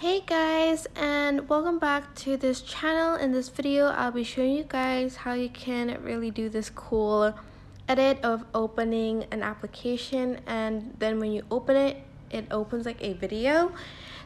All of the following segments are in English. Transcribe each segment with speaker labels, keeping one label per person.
Speaker 1: Hey guys, and welcome back to this channel. In this video I'll be showing you guys how you can really do this cool edit of opening an application, and then when you open it, it opens like a video.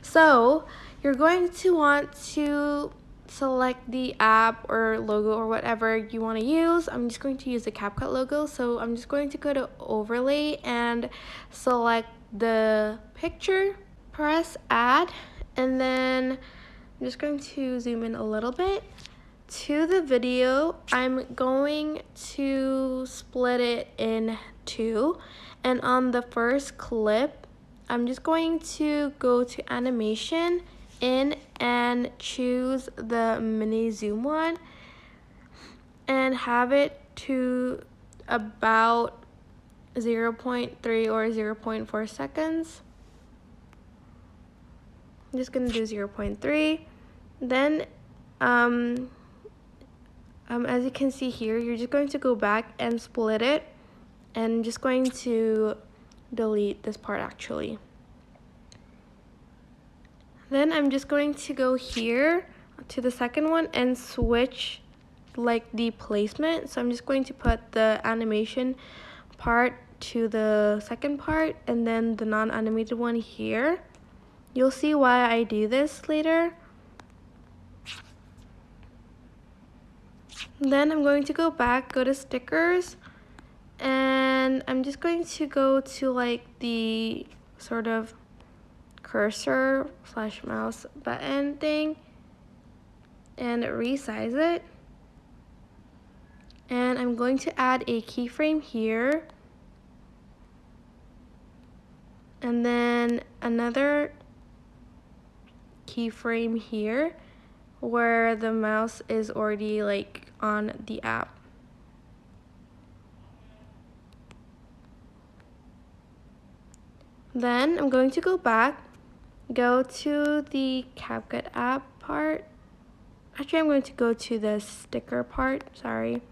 Speaker 1: So you're going to want to select the app or logo or whatever you want to use. I'm just going to use the CapCut logo, so I'm just going to go to overlay and select the picture, press add, and then I'm just going to zoom in a little bit to the video. I'm going to split it in two, and on the first clip I'm just going to go to animation in and choose the mini zoom one and have it to about 0.3 or 0.4 seconds. I'm just going to do 0.3. Then as you can see here, you're just going to go back and split it, and I'm just going to delete this part actually. Then I'm just going to go here to the second one and switch like the placement. So I'm just going to put the animation part to the second part and then the non-animated one here. You'll see why I do this later. Then I'm going to go back, go to stickers, and I'm just going to go to like the sort of cursor / mouse button thing and resize it. And I'm going to add a keyframe here, and then another keyframe here where the mouse is already like on the app. Then I'm going to go back, go to the CapCut app part. Actually, I'm going to go to the sticker part, sorry.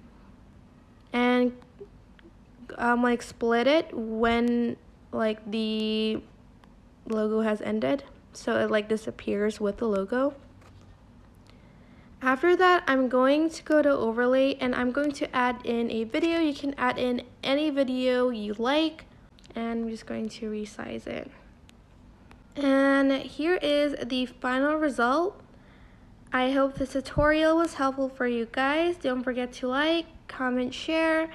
Speaker 1: And like split it when like the logo has ended, so it like disappears with the logo. After that, I'm going to go to overlay and I'm going to add in a video. You can add in any video you like, and I'm just going to resize it. And here is the final result. I hope this tutorial was helpful for you guys. Don't forget to like, comment, share,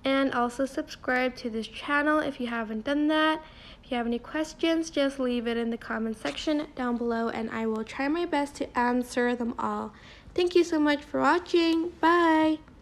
Speaker 1: and also subscribe to this channel if you haven't done that. If you have any questions, just leave it in the comment section down below and I will try my best to answer them all. Thank you so much for watching. Bye!